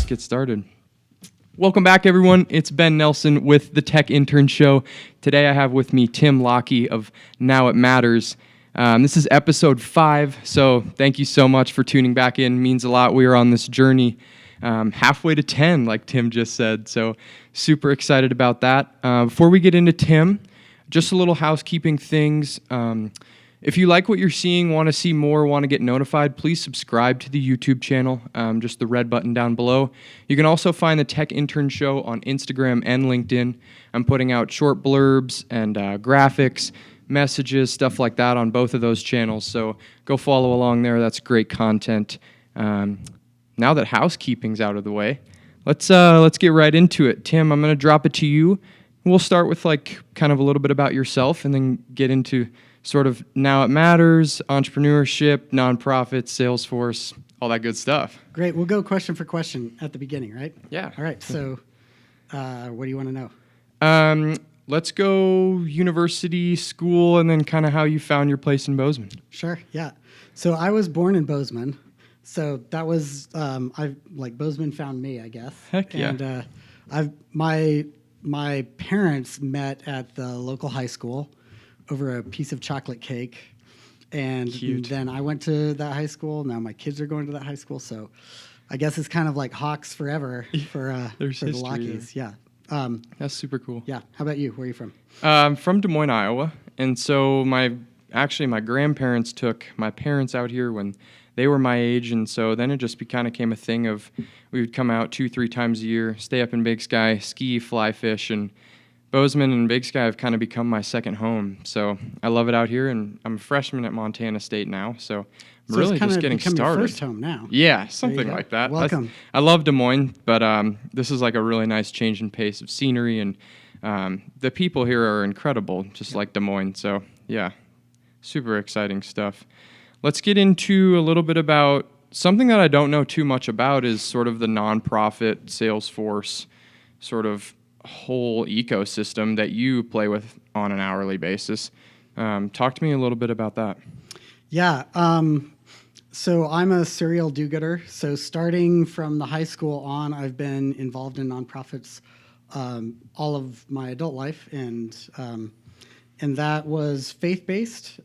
get started. Welcome back, everyone. It's Ben Nelson with the Tech Intern Show. Today I have with me Tim Lockie of Now It Matters. This is episode 5, so thank you so much for tuning back in. It means a lot. We are on this journey halfway to 10, like Tim just said, so super excited about that. Before we get into Tim, just a little housekeeping things. If you like what you're seeing, want to see more, want to get notified, please subscribe to the YouTube channel, just the red button down below. You can also find the Tech Intern Show on Instagram and LinkedIn. I'm putting out short blurbs and graphics, messages, stuff like that on both of those channels, so go follow along there. That's great content. Now that housekeeping's out of the way, let's get right into it. Tim, I'm going to drop it to you. We'll start with kind of a little bit about yourself and then get into sort of Now It Matters, entrepreneurship, nonprofits, Salesforce, all that good stuff. Great. We'll go question for question at the beginning, right? Yeah. All right. So what do you want to know? Let's go university, school, and then kind of how you found your place in Bozeman. Sure. Yeah. So I was born in Bozeman. So that was, Bozeman found me, I guess. Heck yeah. And my parents met at the local high school over a piece of chocolate cake. And Cute. Then I went to that high school. Now my kids are going to that high school. So I guess it's kind of like Hawks forever for the Lockies. There. Yeah. That's super cool. Yeah. How about you? Where are you from? I'm from Des Moines, Iowa. And so my grandparents took my parents out here when they were my age. And so then it just kind of became a thing of we would come out 2-3 times a year, stay up in Big Sky, ski, fly fish, and Bozeman and Big Sky have kind of become my second home. So I love it out here, and I'm a freshman at Montana State now, so I'm really just getting started. Your first home now. Yeah, something like that. Welcome. I love Des Moines, but this is like a really nice change in pace of scenery, and the people here are incredible, just like Des Moines. So yeah, super exciting stuff. Let's get into a little bit about something that I don't know too much about is sort of the nonprofit Salesforce sort of whole ecosystem that you play with on an hourly basis. Talk to me a little bit about that. Yeah. So I'm a serial do-gooder. So starting from the high school on, I've been involved in nonprofits all of my adult life, and that was faith-based.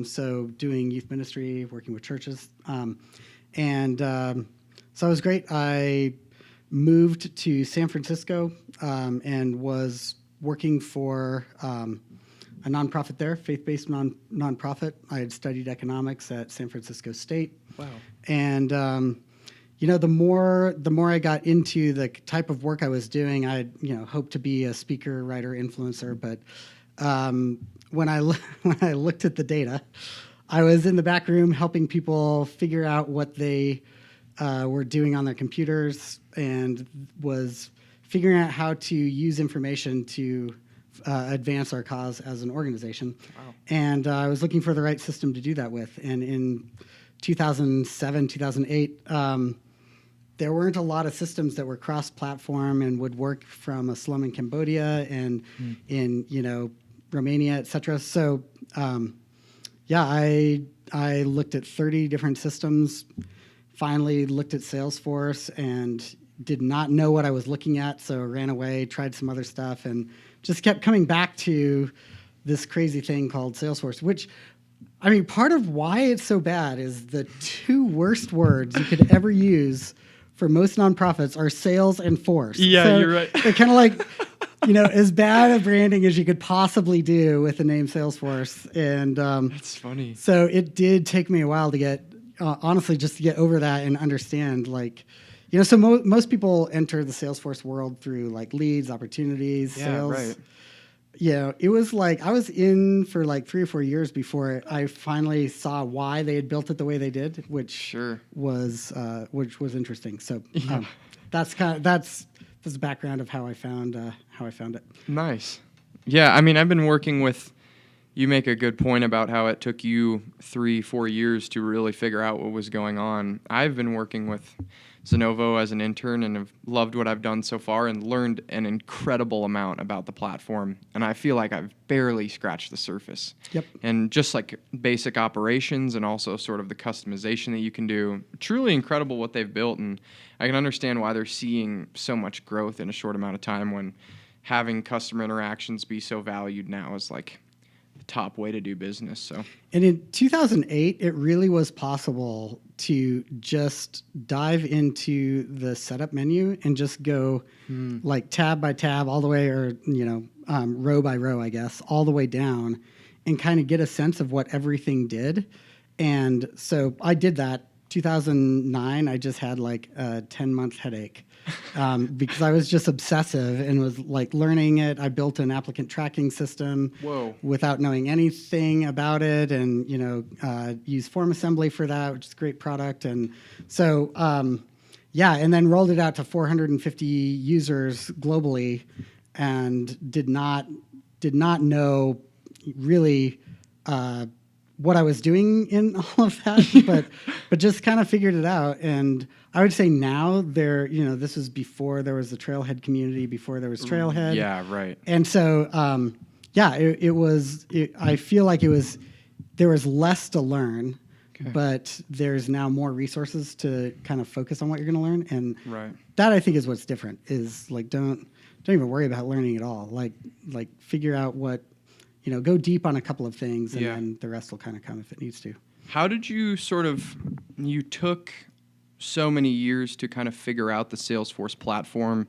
So doing youth ministry, working with churches, so it was great. I moved to San Francisco and was working for a nonprofit there, faith-based nonprofit. I had studied economics at San Francisco State. Wow. And the more I got into the type of work I was doing, I hoped to be a speaker, writer, influencer. But when I looked at the data, I was in the back room helping people figure out what they were doing on their computers, and was figuring out how to use information to advance our cause as an organization. Wow. And I was looking for the right system to do that with. And in 2007, 2008, there weren't a lot of systems that were cross-platform and would work from a slum in Cambodia and in Romania, et cetera. So I looked at 30 different systems. Finally looked at Salesforce and did not know what I was looking at, so ran away, tried some other stuff, and just kept coming back to this crazy thing called Salesforce, which, I mean, part of why it's so bad is the 2 worst words you could ever use for most nonprofits are sales and force. Yeah, so you're right. They're kind of like, as bad a branding as you could possibly do with the name Salesforce. And That's funny. So it did take me a while to get, honestly, just to get over that and understand, so most people enter the Salesforce world through leads, opportunities, sales. Right. It was I was in for 3 or 4 years before I finally saw why they had built it the way they did, which was interesting. So that's the background of how I found it. Nice. Yeah, I mean, I've been working with You make a good point about how it took you 3-4 years to really figure out what was going on. I've been working with Zenovo as an intern and have loved what I've done so far and learned an incredible amount about the platform. And I feel like I've barely scratched the surface. Yep. And just like basic operations and also sort of the customization that you can do, truly incredible what they've built. And I can understand why they're seeing so much growth in a short amount of time when having customer interactions be so valued now is like the top way to do business. So, and in 2008, it really was possible to just dive into the setup menu and just go like tab by tab all the way, or row by row, I guess, all the way down, and kind of get a sense of what everything did. And so I did that. 2009, I just had like a 10-month headache because I was just obsessive and was like learning it. I built an applicant tracking system without knowing anything about it, and used form assembly for that, which is a great product. And so and then rolled it out to 450 users globally, and did not know really what I was doing in all of that, but just kind of figured it out. And I would say now this was before there was the Trailhead community, before there was Trailhead. Yeah, right. And so, I feel like there was less to learn, but there's now more resources to kind of focus on what you're going to learn. And that, I think, is what's different, is like, don't even worry about learning at all. Like figure out what, go deep on a couple of things, and then the rest will kind of come if it needs to. How did you you took so many years to kind of figure out the Salesforce platform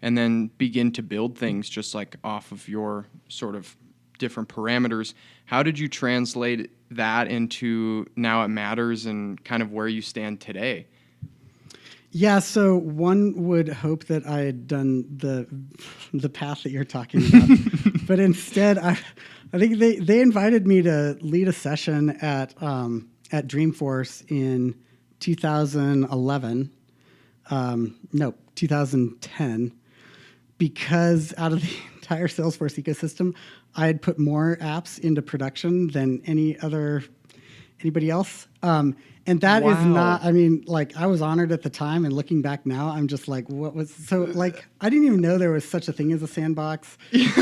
and then begin to build things just like off of your sort of different parameters? How did you translate that into Now It Matters and kind of where you stand today? Yeah, so one would hope that I had done the path that you're talking about, but instead, I think they invited me to lead a session at Dreamforce in 2011, 2010, because out of the entire Salesforce ecosystem, I had put more apps into production than anybody else. And that is not, I was honored at the time, and looking back now, I'm just like, I didn't even know there was such a thing as a sandbox.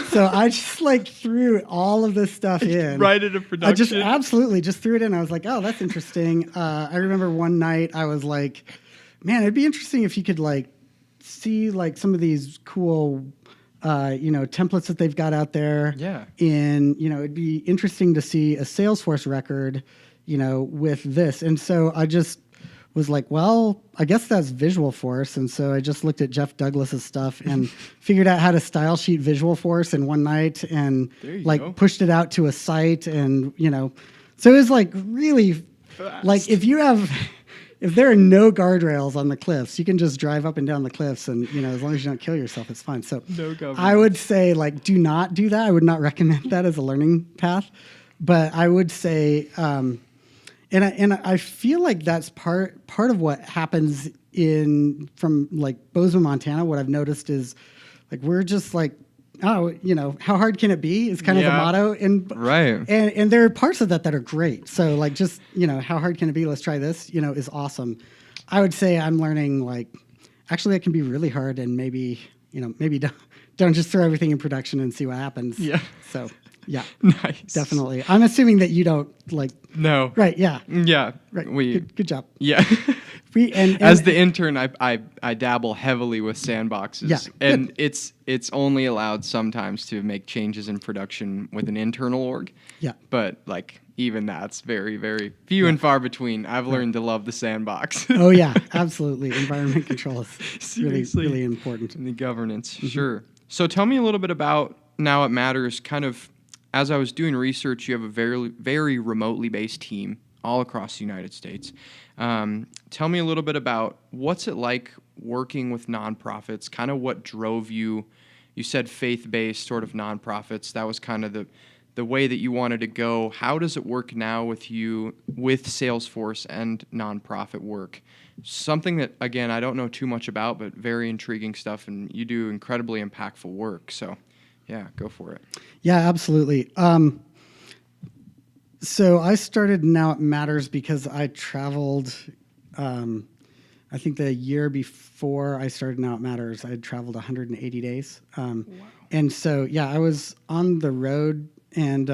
So I just threw all of this stuff in. Right into production? I just absolutely just threw it in. I was like, oh, that's interesting. I remember one night I was like, man, it'd be interesting if you could see some of these cool templates that they've got out there. Yeah. And, it'd be interesting to see a Salesforce record, with this. And so I just was like, well, I guess that's Visualforce. And so I just looked at Jeff Douglas's stuff and figured out how to style sheet Visualforce in one night, and pushed it out to a site. And, so it was really fast. If there are no guardrails on the cliffs, you can just drive up and down the cliffs, and as long as you don't kill yourself, it's fine. So I would say do not do that. I would not recommend that as a learning path. But I would say, and I feel like that's part of what happens from Bozeman, Montana. What I've noticed is we're just how hard can it be? Is kind of the motto, and there are parts of that are great. So how hard can it be? Let's try this. Is awesome. I would say I'm learning actually it can be really hard, and maybe don't just throw everything in production and see what happens. Yeah. So. Yeah. Nice. Definitely. I'm assuming that you don't No. Right. Yeah. Yeah. Right. Good job. Yeah. As the intern, I dabble heavily with sandboxes. Yeah. And it's only allowed sometimes to make changes in production with an internal org. Yeah. But even that's very, very few and far between. I've learned to love the sandbox. Oh yeah, absolutely. Environment control is really, really important. And the governance. Mm-hmm. Sure. So tell me a little bit about Now It Matters. Kind of, as I was doing research, you have a very, very remotely based team all across the United States. Tell me a little bit about what's it like working with nonprofits, kind of what drove you. You said faith-based sort of nonprofits. That was kind of the way that you wanted to go. How does it work now with you with Salesforce and nonprofit work? Something that, again, I don't know too much about, but very intriguing stuff, and you do incredibly impactful work. So, yeah, go for it. Yeah, absolutely. So I started Now It Matters because I traveled. I think the year before I started Now It Matters, I had traveled 180 days. Wow. And so, yeah, I was on the road, and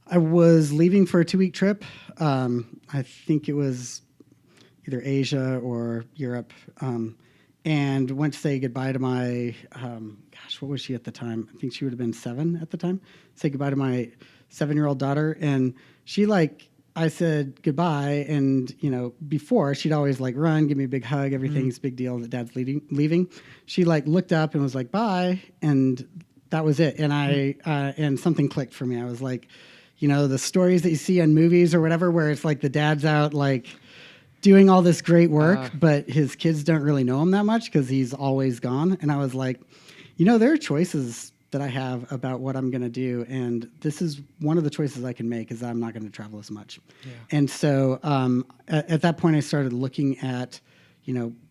I was leaving for a 2-week trip. I think it was either Asia or Europe, and went to say goodbye to my, what was she at the time? I think she would have been 7 at the time. Say goodbye to my 7-year-old daughter, and she I said goodbye, and before she'd always run, give me a big hug, everything's a big deal that Dad's leaving. She looked up and was like bye, and that was it. And and something clicked for me. I was like, the stories that you see in movies or whatever, where it's the dad's out doing all this great work, but his kids don't really know him that much because he's always gone. And I was like, there are choices that I have about what I'm going to do, and this is one of the choices I can make is I'm not going to travel as much. Yeah. And so at that point, I started looking at,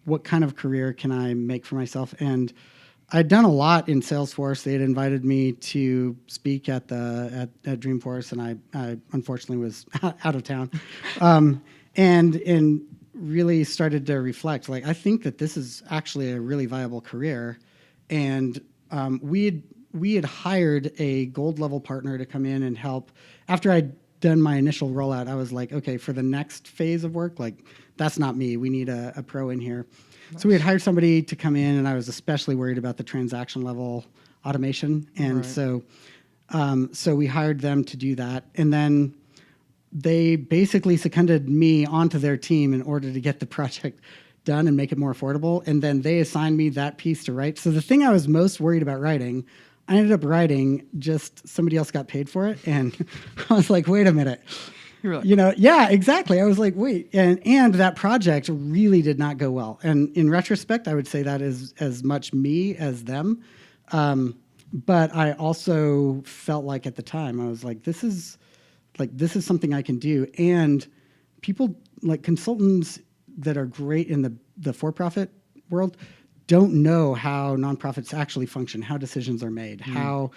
what kind of career can I make for myself? And I'd done a lot in Salesforce. They had invited me to speak at Dreamforce, and I unfortunately was out of town, and really started to reflect. I think that this is actually a really viable career, and we had hired a gold level partner to come in and help. After I'd done my initial rollout, I was like, okay, for the next phase of work, that's not me. We need a pro in here. Nice. So we had hired somebody to come in, and I was especially worried about the transaction level automation. And so we hired them to do that. And then they basically seconded me onto their team in order to get the project done and make it more affordable. And then they assigned me that piece to write. So the thing I was most worried about writing, I ended up writing, just somebody else got paid for it. And I was like, wait a minute. You're like, yeah, exactly. I was like, wait. And that project really did not go well. And in retrospect, I would say that is as much me as them. But I also felt like at the time, I was like, this is something I can do. And people, consultants that are great in the for-profit world, don't know how nonprofits actually function, how decisions are made, how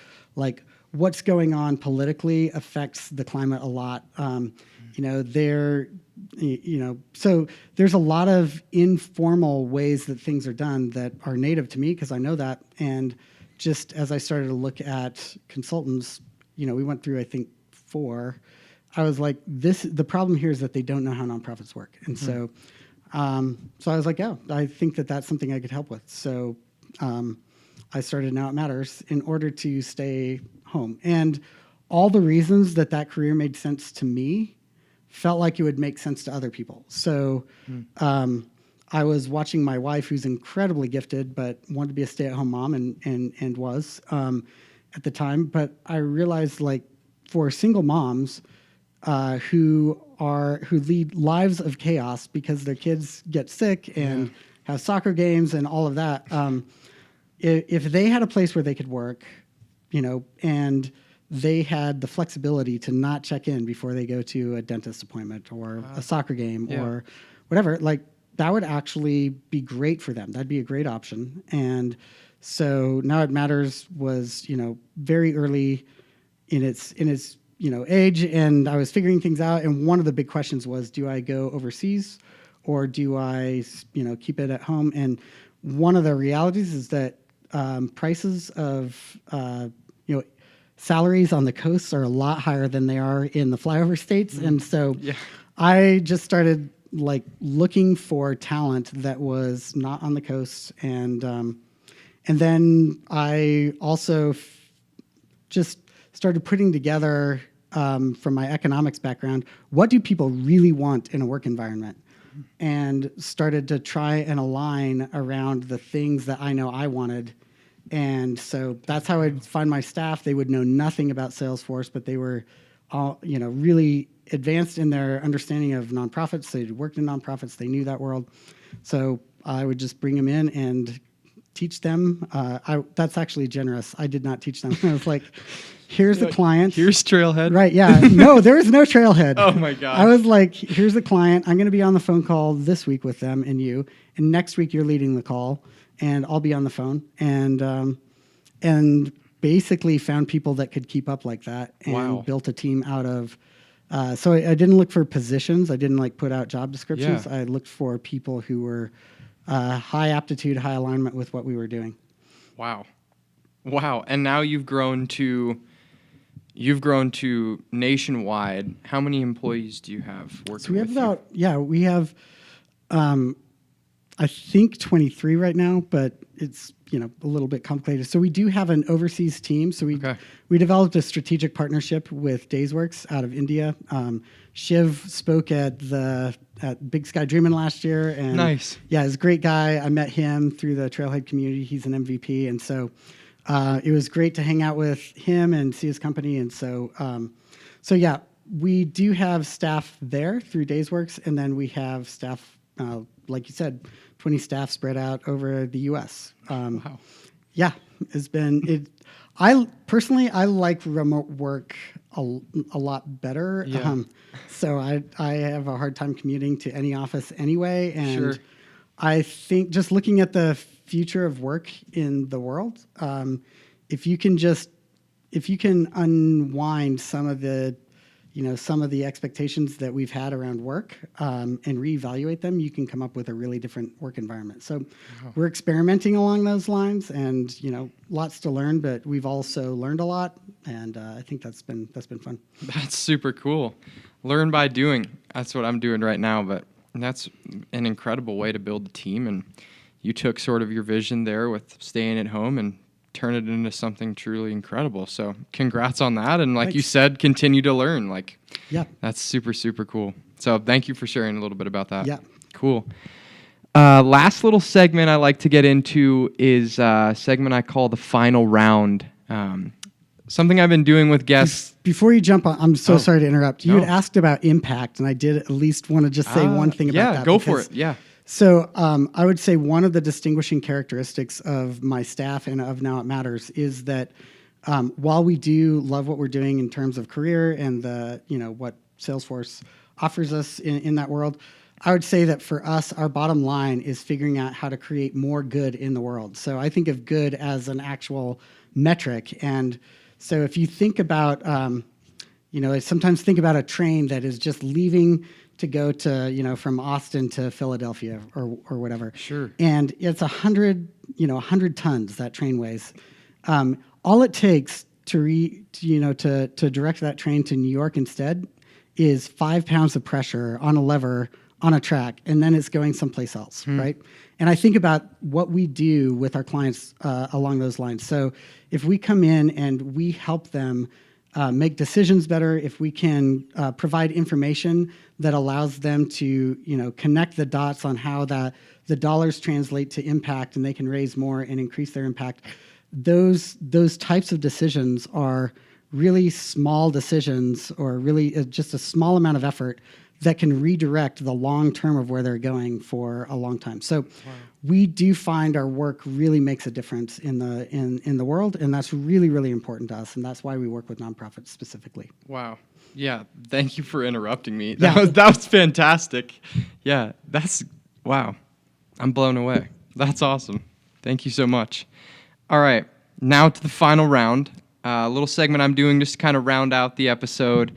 what's going on politically affects the climate a lot. So there's a lot of informal ways that things are done that are native to me because I know that. And just as I started to look at consultants, we went through, I think, 4. I was like, the problem here is that they don't know how nonprofits work. And so I was like, I think that that's something I could help with. So I started Now It Matters in order to stay home. And all the reasons that career made sense to me felt like it would make sense to other people. So I was watching my wife, who's incredibly gifted, but wanted to be a stay-at-home mom and was at the time. But I realized for single moms who lead lives of chaos because their kids get sick and have soccer games and all of that. If they had a place where they could work, and they had the flexibility to not check in before they go to a dentist appointment or a soccer game or whatever, that would actually be great for them. That'd be a great option. And so Now It Matters was, very early in its age, and I was figuring things out. And one of the big questions was, do I go overseas or do I, keep it at home? And one of the realities is that prices of, salaries on the coasts are a lot higher than they are in the flyover states. And so I just started looking for talent that was not on the coast. And then I also just started putting together, from my economics background, what do people really want in a work environment? And started to try and align around the things that I know I wanted. And so that's how I'd find my staff. They would know nothing about Salesforce, but they were all, really advanced in their understanding of nonprofits. They'd worked in nonprofits. They knew that world. So I would just bring them in and teach them. That's actually generous. I did not teach them. I was like, here's the client. Here's Trailhead. Right, yeah. No, there is no Trailhead. Oh, my God. I was like, here's the client. I'm going to be on the phone call this week with them and you. And next week, you're leading the call. And I'll be on the phone. And basically found people that could keep up like that and Wow. built a team out of. So I didn't look for positions. I didn't like put out job descriptions. Yeah. I looked for people who were high aptitude, high alignment with what we were doing. Wow. Wow. And now you've grown to nationwide. How many employees do you have working So we have with you? we have, I think 23 right now, but it's, a little bit complicated. So we do have an overseas team. So we developed a strategic partnership with Daysworks out of India. Shiv spoke at Big Sky Dreamin' last year. And Nice. Yeah, he's a great guy. I met him through the Trailhead community. He's an MVP. And so it was great to hang out with him and see his company. And so yeah, we do have staff there through Daysworks. And then we have staff, like you said, 20 staff spread out over the U.S. Wow. Yeah, it's been it. I personally like remote work a lot better. Yeah. So I have a hard time commuting to any office anyway, and Sure. I think just looking at the future of work in the world, if you can unwind some of the expectations that we've had around work and reevaluate them, you can come up with a really different work environment. So we're experimenting along those lines, and lots to learn, but we've also learned a lot, and I think that's been fun. That's super cool. Learn by doing. That's what I'm doing right now, but that's an incredible way to build a team. And you took sort of your vision there with staying at home and turn it into something truly incredible. So congrats on that. And like Thanks. you said, continue to learn. Yeah. That's super, super cool. So thank you for sharing a little bit about that. Yeah. Cool. Last little segment I like to get into is a segment I call the final round. Something I've been doing with guests. Before you jump on, I'm so sorry to interrupt. You No. had asked about impact, and I did at least want to just say one thing about that. Yeah, go for it. Yeah. So I would say one of the distinguishing characteristics of my staff and of Now It Matters is that while we do love what we're doing in terms of career and what Salesforce offers us in that world, I would say that for us, our bottom line is figuring out how to create more good in the world. So I think of good as an actual metric. And so if you think about, I sometimes think about a train that is just leaving to go to, from Austin to Philadelphia or whatever. Sure. And it's 100 tons that train weighs. All it takes to direct that train to New York instead is 5 pounds of pressure on a lever on a track, and then it's going someplace else, right? And I think about what we do with our clients along those lines. So if we come in and we help them make decisions better, if we can provide information that allows them to connect the dots on how the dollars translate to impact, and they can raise more and increase their impact, those types of decisions are really small decisions, or really just a small amount of effort that can redirect the long term of where they're going for a long time. So we do find our work really makes a difference in the world, and that's really, really important to us, and that's why we work with nonprofits specifically. Wow. Yeah. Thank you for interrupting me. Yeah. That was fantastic. Yeah. Wow. I'm blown away. That's awesome. Thank you so much. All right. Now to the final round. A little segment I'm doing just to kind of round out the episode.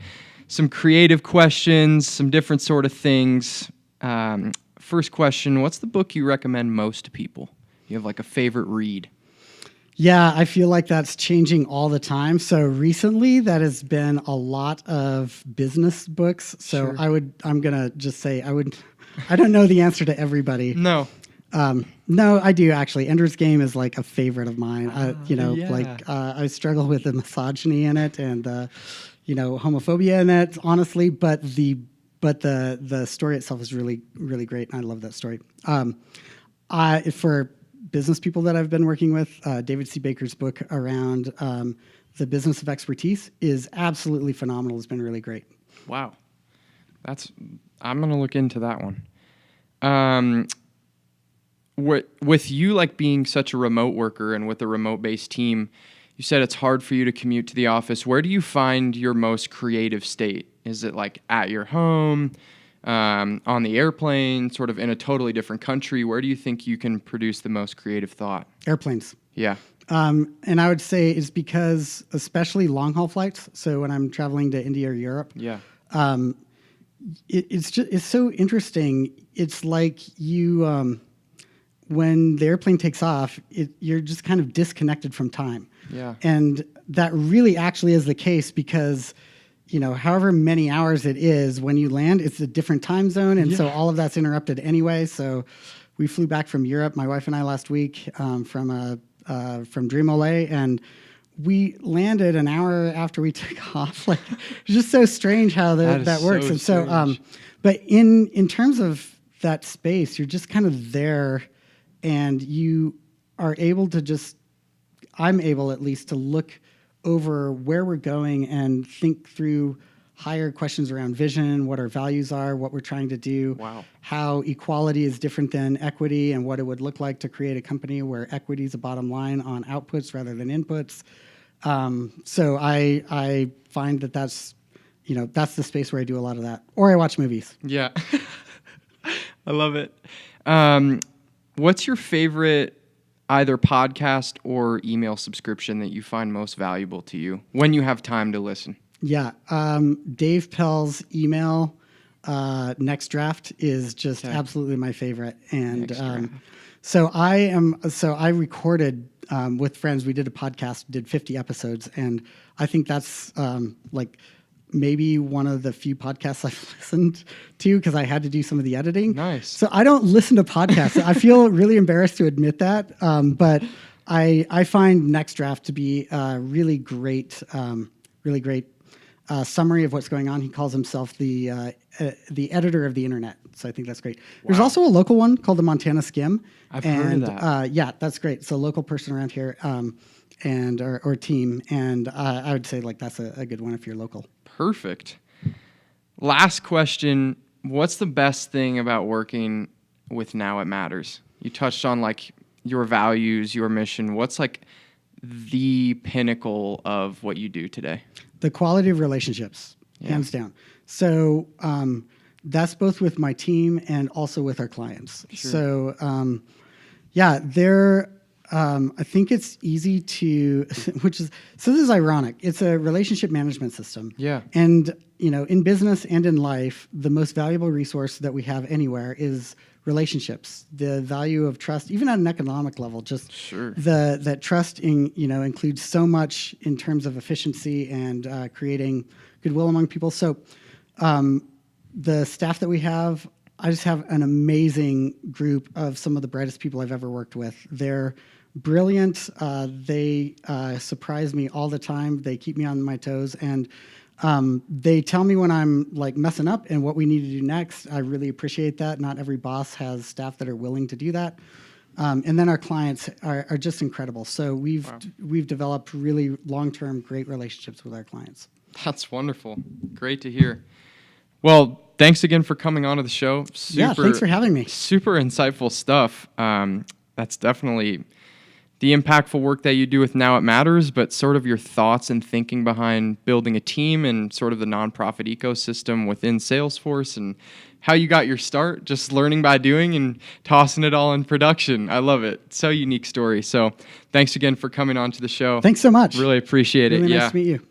Some creative questions, some different sort of things. First question, what's the book you recommend most to people? You have like a favorite read? Yeah, I feel like that's changing all the time. So recently that has been a lot of business books. So Sure. I'm going to just say I don't know the answer to everybody. No. No, I do actually. Ender's Game is like a favorite of mine. Yeah. I struggle with the misogyny in it and homophobia in it, honestly. But the story itself is really, really great, and I love that story. For business people that I've been working with, David C. Baker's book around the business of expertise is absolutely phenomenal. It's been really great. Wow. I'm going to look into that one. With you like being such a remote worker and with a remote-based team, you said it's hard for you to commute to the office. Where do you find your most creative state? Is it like at your home, on the airplane, sort of in a totally different country? Where do you think you can produce the most creative thought? Airplanes. Yeah. And I would say it's because, especially long haul flights. So when I'm traveling to India or Europe, Yeah. it's so interesting. It's like when the airplane takes off, you're just kind of disconnected from time. Yeah. And that really actually is the case because, however many hours it is when you land, it's a different time zone. And so all of that's interrupted anyway. So we flew back from Europe, my wife and I last week, from Dreamolay, and we landed an hour after we took off. Like, it's just so strange how that works. And so, but in terms of that space, you're just kind of there, and you are able to I'm able at least to look over where we're going and think through higher questions around vision, what our values are, what we're trying to do, how equality is different than equity, and what it would look like to create a company where equity is a bottom line on outputs rather than inputs. So I find that's the space where I do a lot of that. Or I watch movies. Yeah. I love it. What's your favorite either podcast or email subscription that you find most valuable to you when you have time to listen? Yeah. Dave Pell's email Next Draft is just absolutely my favorite. And so I recorded with friends. We did a podcast, did 50 episodes, and I think that's like maybe one of the few podcasts I've listened to because I had to do some of the editing. Nice. So I don't listen to podcasts. I feel really embarrassed to admit that, but I find Next Draft to be a really great summary of what's going on. He calls himself the editor of the internet. So I think that's great. Wow. There's also a local one called the Montana Skim. I've heard of that. Yeah, that's great. So local person around here and or team. And I would say like that's a good one if you're local. Perfect. Last question. What's the best thing about working with Now It Matters? You touched on like your values, your mission. What's like the pinnacle of what you do today? The quality of relationships, hands down. So that's both with my team and also with our clients. Sure. So I think it's easy to, this is ironic. It's a relationship management system. Yeah. And, in business and in life, the most valuable resource that we have anywhere is relationships. The value of trust, even at an economic level, just that trust includes so much in terms of efficiency and creating goodwill among people. So the staff that we have, I just have an amazing group of some of the brightest people I've ever worked with. They're brilliant. They surprise me all the time. They keep me on my toes, and they tell me when I'm like messing up and what we need to do next. I really appreciate that. Not every boss has staff that are willing to do that. And then our clients are just incredible. So we've developed really long-term great relationships with our clients. That's wonderful. Great to hear. Well, thanks again for coming on to the show. Thanks for having me. Super insightful stuff. That's definitely the impactful work that you do with Now It Matters, but sort of your thoughts and thinking behind building a team and sort of the nonprofit ecosystem within Salesforce and how you got your start, just learning by doing and tossing it all in production. I love it. So unique story. So thanks again for coming on to the show. Thanks so much. Really appreciate it. Really nice to meet you.